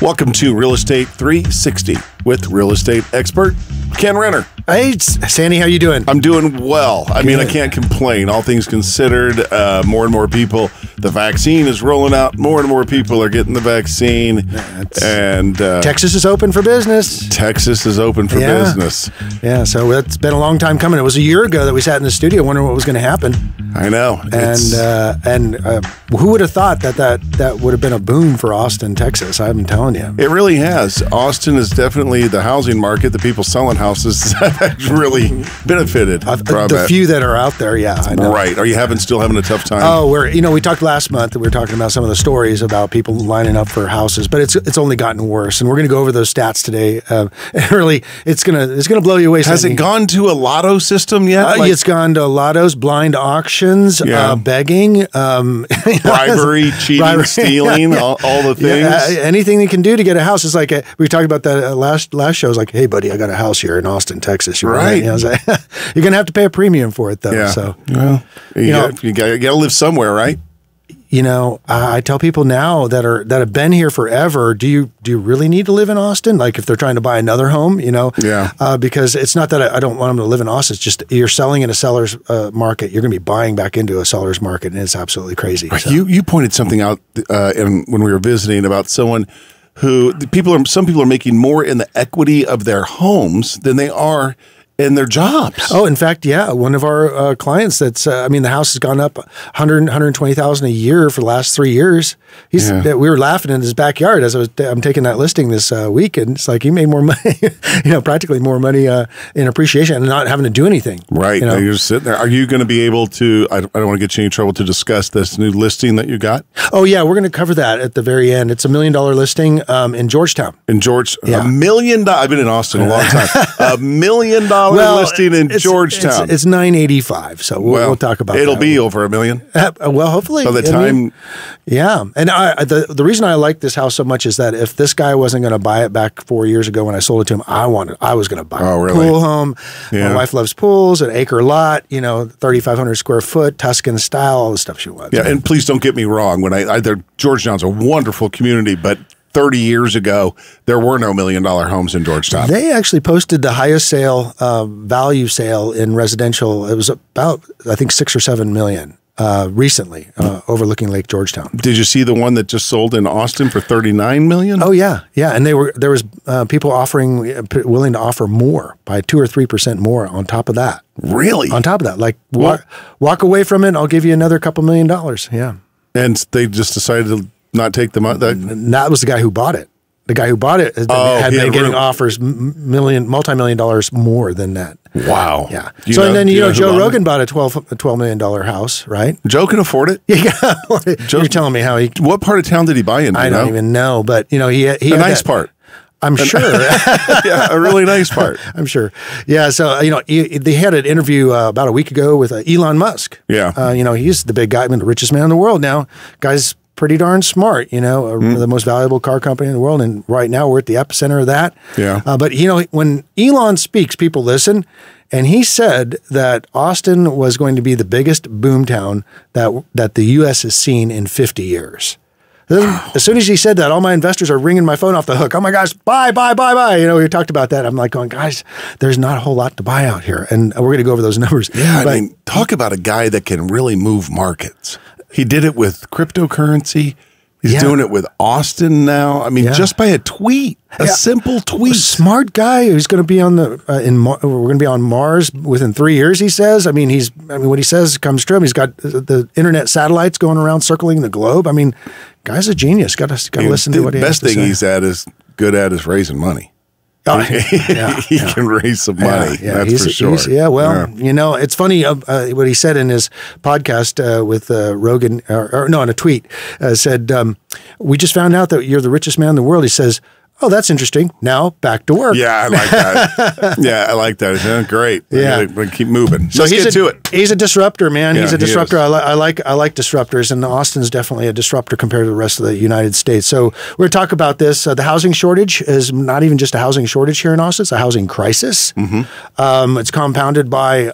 Welcome to Real Estate 360 with real estate expert Kenn Renner. Hey, Sandy, how you doing? I'm doing well. I mean, I can't complain. All things considered, more and more people, the vaccine is rolling out. More and more people are getting the vaccine. And Texas is open for business. Texas is open for business. Yeah, so it's been a long time coming. It was a year ago that we sat in the studio wondering what was going to happen. I know. And who would have thought that would have been a boom for Austin, Texas? I'm telling you. It really has. Austin is definitely the housing market. The people selling houses have really benefited. The few that are out there, yeah, I know. Right. Are you still having a tough time? Oh, we talked last month that we were talking about some of the stories about people lining up for houses, but it's only gotten worse, and we're going to go over those stats today. Really, it's gonna blow you away. Has it gone to a lotto system yet? It's gone to lottos, blind auctions, begging, bribery, cheating, stealing, all the things. Anything you can do to get a house. It's like we talked about that last show. It's like, hey, buddy, I got a house here in Austin, Texas. Right. You're going to have to pay a premium for it, though. Yeah. So, well, you got to live somewhere, right? I tell people now that have been here forever, do you really need to live in Austin? Like if they're trying to buy another home, because it's not that I don't want them to live in Austin. It's just you're selling in a seller's market. You're going to be buying back into a seller's market, and it's absolutely crazy. Right. So. You pointed something out when we were visiting about someone who some people are making more in the equity of their homes than they are in their jobs. Oh, in fact, yeah. One of our clients that's, the house has gone up $120,000 a year for the last 3 years. We were laughing in his backyard as I'm taking that listing this week, and it's like he made more money, practically more money in appreciation and not having to do anything. Right. Now you're sitting there. Are you going to be able to, I don't want to get you in trouble, to discuss this new listing that you got? Oh, yeah. We're going to cover that at the very end. It's $1 million listing in Georgetown. $1 million. I've been in Austin a long time. $1 million listing in Georgetown. It's 985, so we'll talk about it'll be over $1 million. Well, hopefully. By the time. And the reason I like this house so much is that if this guy wasn't going to buy it back 4 years ago when I sold it to him, I was going to buy a pool home. Yeah. My wife loves pools, an acre lot, 3,500 square foot, Tuscan style, all the stuff she wants. Yeah, and please don't get me wrong. Georgetown's a wonderful community, but 30 years ago, there were no $1 million homes in Georgetown. They actually posted the highest value sale in residential. It was about, I think, 6 or 7 million recently, overlooking Lake Georgetown. Did you see the one that just sold in Austin for $39 million? Oh yeah, and there was people willing to offer more by 2 or 3% more on top of that. Really? On top of that, like walk away from it, I'll give you another couple $1 million. Yeah. And they just decided to not take them out. That was the guy who bought it. The guy who bought it had been getting offers multi-million dollars more than that. Wow. Yeah. Joe Rogan bought a $12 million house, right? Joe can afford it. Yeah. You're telling me how he. What part of town did he buy in? I don't even know, but he had a nice part. I'm sure. Yeah, a really nice part. I'm sure. Yeah. So, they had an interview about a week ago with Elon Musk. Yeah. He's the big guy, the richest man in the world now. Guy's pretty darn smart, the most valuable car company in the world. And right now we're at the epicenter of that. Yeah. But, when Elon speaks, people listen. And he said that Austin was going to be the biggest boomtown that the U.S. has seen in 50 years. As soon as he said that, all my investors are ringing my phone off the hook. Oh my gosh, buy. We talked about that. I'm like going, guys, there's not a whole lot to buy out here. And we're going to go over those numbers. Yeah, talk about a guy that can really move markets. He did it with cryptocurrency. He's doing it with Austin now. Just by a tweet, a simple tweet. A smart guy who's going to be on we're going to be on Mars within 3 years. He says. What he says comes true. He's got the internet satellites going around circling the globe. Guy's a genius. Got to listen to what he has to say. The best thing he's good at is raising money. Oh, he can raise some money. That's for sure. It's funny what he said in his podcast with Rogan, on a tweet, said, we just found out that you're the richest man in the world. He says, oh, that's interesting. Now back to work. Yeah, I like that. I like that. Yeah, great. Yeah, keep moving. So let's get to it. He's a disruptor, man. He's a disruptor. I like disruptors, and Austin's definitely a disruptor compared to the rest of the United States. So we're going to talk about this. The housing shortage is not even just a housing shortage here in Austin; it's a housing crisis. Mm-hmm. It's compounded by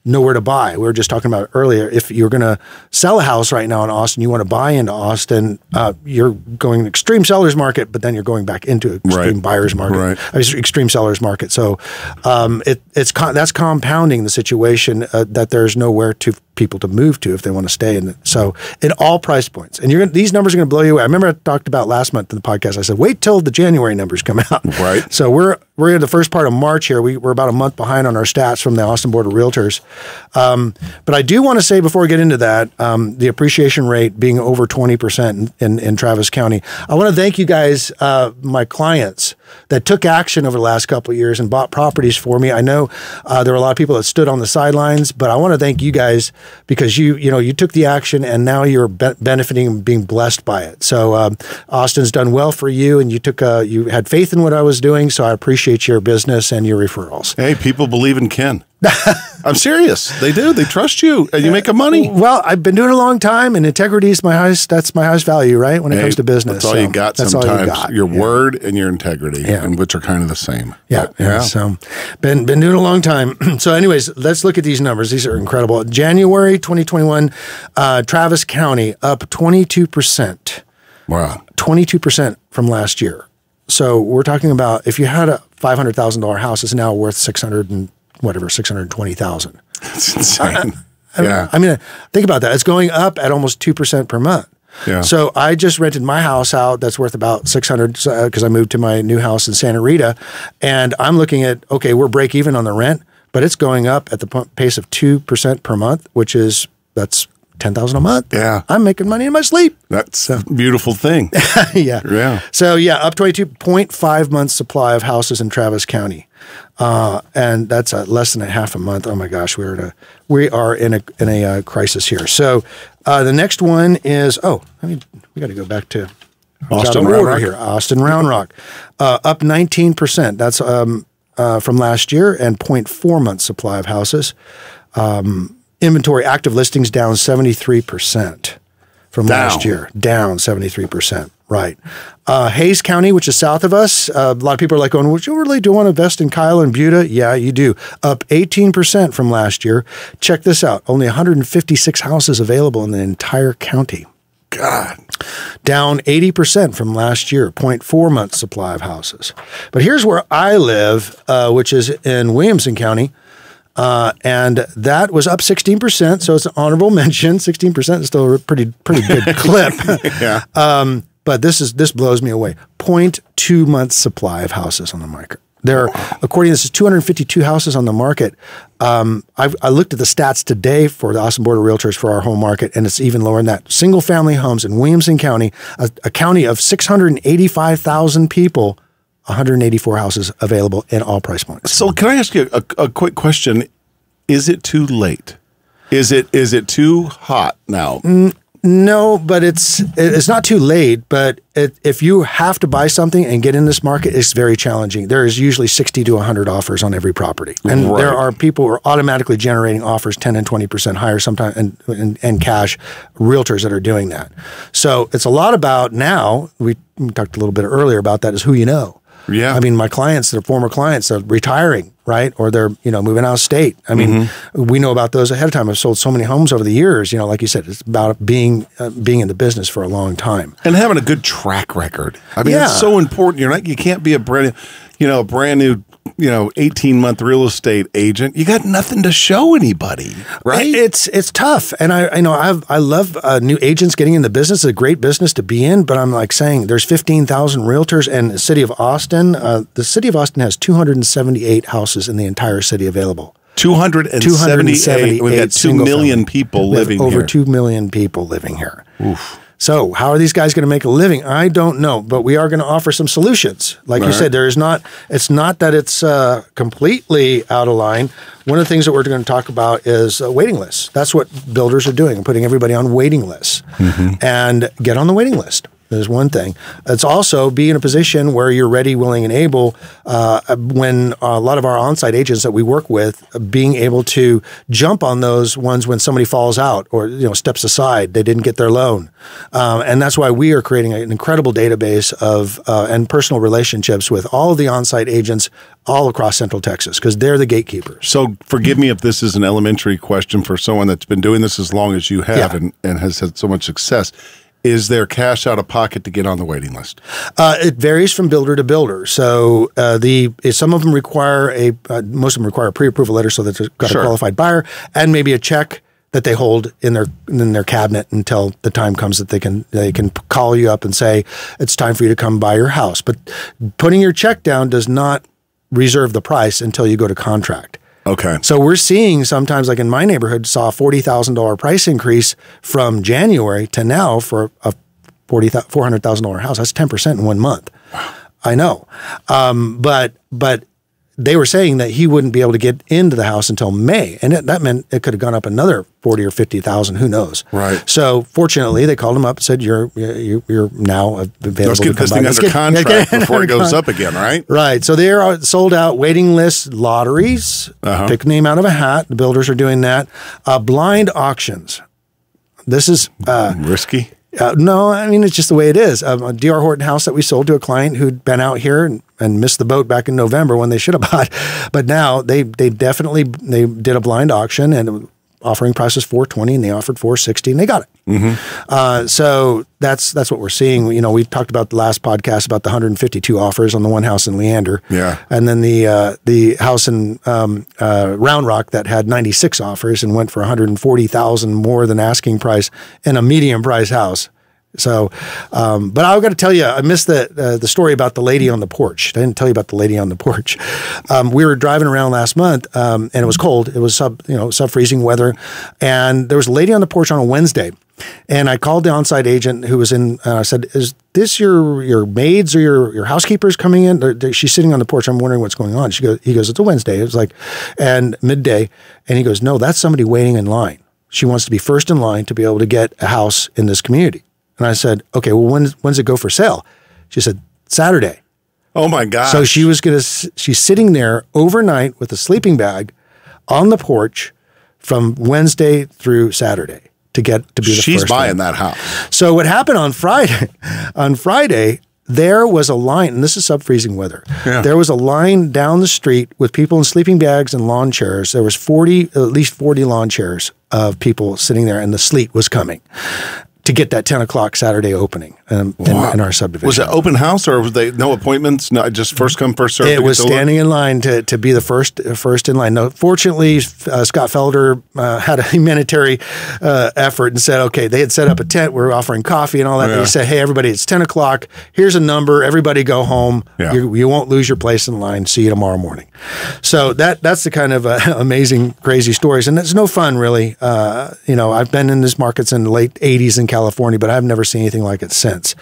nowhere to buy. We were just talking about it earlier. If you're going to sell a house right now in Austin, you want to buy into Austin, you're going extreme seller's market, but then you're going back into extreme buyer's market, extreme seller's market. So that's compounding the situation that there's nowhere to people to move to if they want to stay in it. So in all price points, and these numbers are going to blow you away. I remember I talked about last month in the podcast. I said, wait till the January numbers come out. Right. So we're in the first part of March here. We're about a month behind on our stats from the Austin Board of Realtors. But I do want to say before we get into that, the appreciation rate being over 20% in Travis County. I want to thank you guys, my clients that took action over the last couple of years and bought properties for me. I know there were a lot of people that stood on the sidelines, but I want to thank you guys because you took the action and now you're benefiting and being blessed by it. So Austin's done well for you, and you had faith in what I was doing. So I appreciate your business and your referrals. Hey, people believe in Ken. I'm serious. They do. They trust you, and you make them money. Well, I've been doing it a long time, and integrity is that's my highest value, right? When it comes to business. That's all you got sometimes. All you got. Your word and your integrity, and which are kind of the same. Yeah. So been doing it a long time. So anyways, let's look at these numbers. These are incredible. January 2021, Travis County up 22%. Wow. 22% from last year. So we're talking about if you had a $500,000 house, it's now worth $620,000. That's insane. I mean, think about that. It's going up at almost 2% per month. Yeah. So I just rented my house out. That's worth about $600 because I moved to my new house in Santa Rita, and I'm looking at we're break even on the rent, but it's going up at the pace of 2% per month, that's $10,000 a month. Yeah. I'm making money in my sleep. That's a beautiful thing. Yeah. So up 22.5 months supply of houses in Travis County. And that's less than a half a month. Oh my gosh, we are in a crisis here. So the next one is we got to go back to Austin Round Rock here. Austin Round Rock, up 19%. That's from last year, and 0.4 months supply of houses. Inventory active listings down 73% from last year. Down 73%. Right. Hayes County, which is south of us, a lot of people are like going, would you really do want to invest in Kyle and Buda? Yeah, you do. Up 18% from last year. Check this out. Only 156 houses available in the entire county. God. Down 80% from last year, 0.4 months supply of houses. But here's where I live, which is in Williamson County. And that was up 16%. So it's an honorable mention. 16% is still a pretty good clip. Yeah. But this blows me away. 0.2 months supply of houses on the market. There are, according to this, is 252 houses on the market. I looked at the stats today for the Austin Board of Realtors for our home market, and it's even lower than that. Single family homes in Williamson County, a county of 685,000 people, 184 houses available in all price points. So can I ask you a quick question? Is it too late? Is it too hot now? No, but it's not too late. But if you have to buy something and get in this market, it's very challenging. There is usually 60 to 100 offers on every property. And there are people who are automatically generating offers 10 and 20% higher sometimes and cash realtors that are doing that. So it's a lot about now, we talked a little bit earlier about that, is who you know. Yeah. I mean, my clients, they're former clients, they're retiring, right? Or they're, moving out of state. I mean, we know about those ahead of time. I've sold so many homes over the years, like you said, it's about being in the business for a long time. And having a good track record. I mean, it's so important. You can't be a brand new 18-month real estate agent. You got nothing to show anybody, right? It's tough. And I love new agents getting in the business. It's a great business to be in, but I'm like saying there's 15,000 realtors, and the city of Austin, has 278 houses in the entire city available. 278. We've got 2 million people living here. Over 2 million people living here. Oof. So how are these guys going to make a living? I don't know, but we are going to offer some solutions. Like you said, it's not that it's completely out of line. One of the things that we're going to talk about is waiting lists. That's what builders are doing, putting everybody on waiting lists. And get on the waiting list. is one thing. It's also be in a position where you're ready, willing, and able. When a lot of our on-site agents that we work with, being able to jump on those ones when somebody falls out or steps aside, they didn't get their loan, and that's why we are creating an incredible database of and personal relationships with all of the on-site agents all across Central Texas, because they're the gatekeepers. So forgive me if this is an elementary question for someone that's been doing this as long as you have and has had so much success. Is there cash out of pocket to get on the waiting list? It varies from builder to builder. So some of them require most of them require a pre-approval letter so that they've got a qualified buyer, and maybe a check that they hold in their cabinet until the time comes that they can call you up and say it's time for you to come buy your house. But putting your check down does not reserve the price until you go to contract. Okay. So we're seeing sometimes, like in my neighborhood, saw a $40,000 price increase from January to now for a $400,000 house. That's 10% in 1 month. Wow. I know. But they were saying that he wouldn't be able to get into the house until May, and that meant it could have gone up another 40 or 50,000. Who knows? Right. So fortunately, they called him up and said, "You're now available." Let's get this thing under contract before it goes up again, right? Right. So they are sold out. Waiting lists, lotteries. Pick a name out of a hat. The builders are doing that. Blind auctions. This is risky. No, I mean, it's just the way it is. A D.R. Horton house that we sold to a client who'd been out here and missed the boat back in November when they should have bought. But now they did a blind auction, and offering price was $420, and they offered $460, and they got it. Mm-hmm. So that's what we're seeing. We talked about the last podcast about the 152 offers on the one house in Leander. Yeah. And then the house in Round Rock that had 96 offers and went for $140,000 more than asking price in a medium price house. So, but I've got to tell you, I missed the story about the lady on the porch. I didn't tell you about the lady on the porch. We were driving around last month, and it was cold. It was sub-freezing weather, and there was a lady on the porch on a Wednesday. And I called the on-site agent who was in. I said, "Is this your maids or your housekeepers coming in? She's sitting on the porch. I'm wondering what's going on." He goes, "It's a Wednesday." It was like, and midday, and he goes, "No, that's somebody waiting in line. She wants to be first in line to be able to get a house in this community." And I said, "Okay, well, when's it go for sale?" She said, "Saturday." Oh my gosh. So she's sitting there overnight with a sleeping bag on the porch from Wednesday through Saturday to be the first. She's buying that house. So what happened on Friday, there was a line, and this is sub-freezing weather. Yeah. There was a line down the street with people in sleeping bags and lawn chairs. There was at least 40 lawn chairs of people sitting there, and the sleet was coming to get that 10 o'clock Saturday opening in our subdivision. Was it open house, or was they no appointments? No, just first come, first served? It was standing in line to be the first in line. No, fortunately, Scott Felder had a humanitarian effort and said, okay, they had set up a tent. We were offering coffee and all that. Yeah. He said, hey, everybody, it's 10 o'clock. Here's a number. Everybody go home. Yeah. You won't lose your place in line. See you tomorrow morning. So that's the kind of amazing, crazy stories. And it's no fun, really. I've been in these markets in the late 80s in California, but I've never seen anything like it since.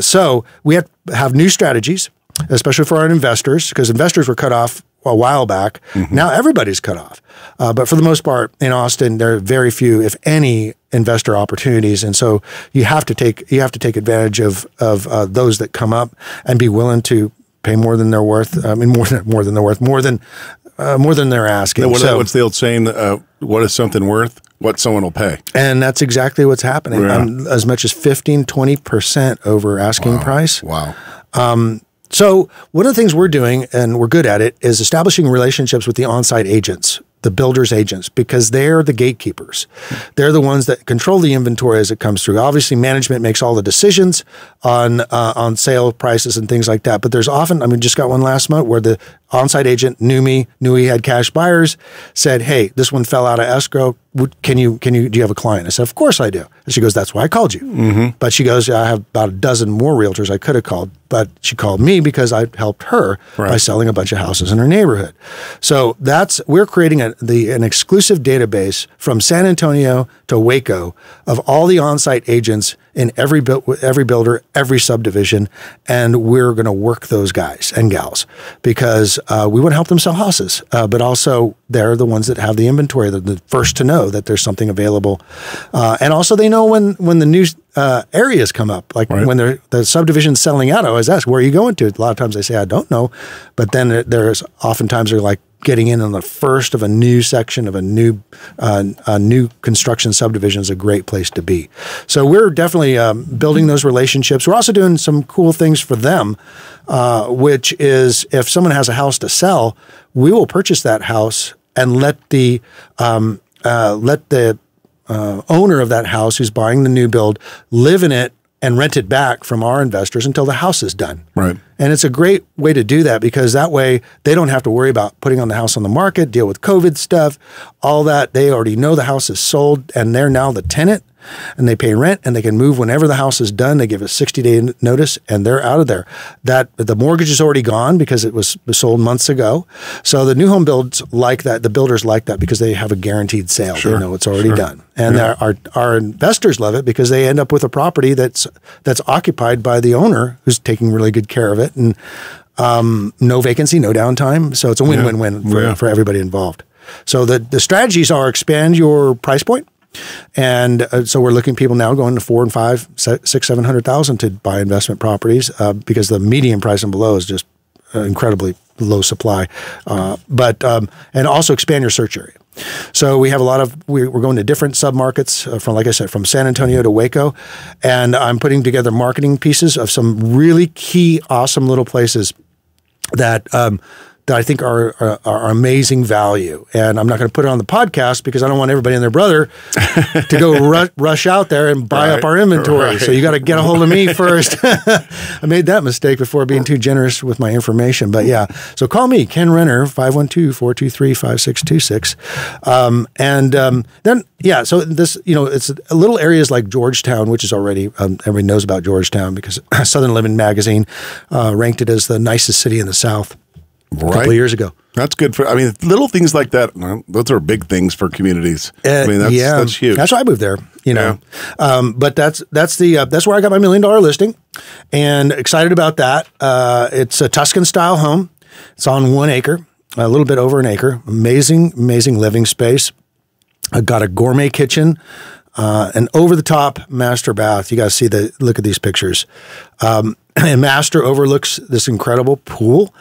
So we have new strategies, especially for our investors, because investors were cut off a while back. Mm-hmm. Now everybody's cut off. But for the most part, in Austin, there are very few, if any, investor opportunities, and so you have to take advantage of those that come up and be willing to pay more than they're worth. I mean, more than they're worth, more than they're asking. What's the old saying? What is something worth? What someone will pay. And that's exactly what's happening. Yeah. As much as 15-20% over asking price. Wow. So one of the things we're doing, and we're good at it, is establishing relationships with the on-site agents, the builders' agents, because they're the gatekeepers. They're the ones that control the inventory as it comes through. Obviously, management makes all the decisions on sale prices and things like that. But there's often, just got one last month where the on-site agent knew he had cash buyers, said, hey, this one fell out of escrow. Do you have a client? I said, of course I do. And she goes, that's why I called you. Mm-hmm. But she goes, I have about a dozen more realtors I could have called, but she called me because I helped her by selling a bunch of houses in her neighborhood. So we're creating an exclusive database from San Antonio to Waco of all the on-site agents in every builder, every subdivision, and we're going to work those guys and gals because we want to help them sell houses, but also they're the ones that have the inventory. They're the first to know that there's something available, and also they know when the new areas come up. Like when the subdivision's selling out, I always ask, where are you going to? A lot of times they say, I don't know. But then there's oftentimes they're like getting in on the first of a new section of a new construction subdivision is a great place to be. So we're definitely building those relationships. We're also doing some cool things for them, which is if someone has a house to sell, we will purchase that house and let the owner of that house who's buying the new build live in it and rent it back from our investors until the house is done. Right. And it's a great way to do that because that way they don't have to worry about putting on the house on the market, deal with COVID stuff, all that. They already know the house is sold and they're now the tenant and they pay rent and they can move whenever the house is done. They give a 60-day notice and they're out of there. That the mortgage is already gone because it was sold months ago. So the new home builds like that. The builders like that because they have a guaranteed sale. They know it's already done. And our investors love it because they end up with a property that's occupied by the owner who's taking really good care of it and no vacancy, no downtime. So it's a win-win-win for everybody involved. So the strategies are expand your price point. And so we're looking at people now going to $400,000 and $500,000, $600,000, $700,000 to buy investment properties because the median price and below is just incredibly low supply. And also expand your search area. So we have a lot of, we're going to different submarkets from, like I said, from San Antonio to Waco. And I'm putting together marketing pieces of some really key, awesome little places that I think are amazing value. And I'm not going to put it on the podcast because I don't want everybody and their brother to go rush out there and buy up our inventory. So you got to get a hold of me first. I made that mistake before being too generous with my information. But yeah, so call me, Kenn Renner, 512-423-5626. So this, it's little areas like Georgetown, which is already, everybody knows about Georgetown because Southern Living magazine ranked it as the nicest city in the South. A couple of years ago. That's good for, little things like that, those are big things for communities. That's huge. That's why I moved there, but that's where I got my $1 million listing and excited about that. It's a Tuscan style home. It's on 1 acre, a little bit over an acre, amazing living space. I got a gourmet kitchen, an over the top master bath. You guys look at these pictures. And master overlooks this incredible pool.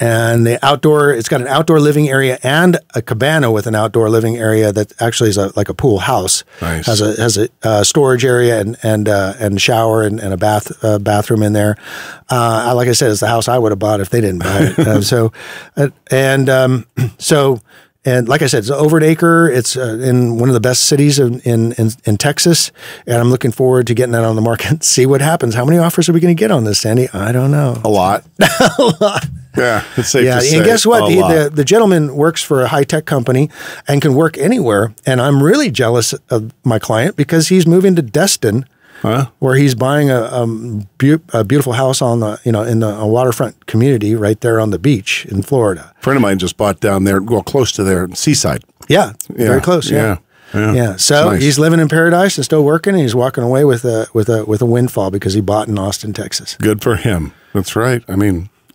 And it's got an outdoor living area and a cabana with an outdoor living area that actually is like a pool house. Nice. Has a storage area and shower and a bathroom in there. Like I said, it's the house I would have bought if they didn't buy it. And like I said, it's over an acre. It's in one of the best cities in Texas. And I'm looking forward to getting that on the market. See what happens. How many offers are we going to get on this, Sandy? I don't know. A lot. A lot. Yeah, it's safe to say. And guess what? The gentleman works for a high-tech company and can work anywhere. And I'm really jealous of my client because he's moving to Destin, where he's buying a beautiful house on in a waterfront community right there on the beach in Florida. A friend of mine just bought down there, close to there, Seaside. Yeah, very close. Yeah. So nice. He's living in paradise and still working, and he's walking away with a windfall because he bought in Austin, Texas. Good for him. That's right.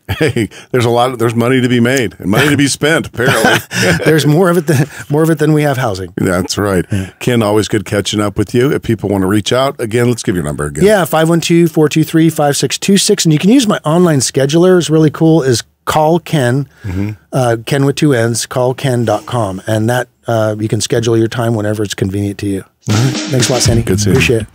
Hey, there's money to be made and money to be spent, apparently. There's more of it than we have housing. That's right. Kenn, always good catching up with you. If people want to reach out, again, let's give your number again. Yeah, 512-423-5626. And you can use my online scheduler. It's really cool. Is Call Kenn, Kenn with 2 N's, callkenn.com. And that you can schedule your time whenever it's convenient to you. Thanks a lot, Sandy. Good seeing you. Appreciate it.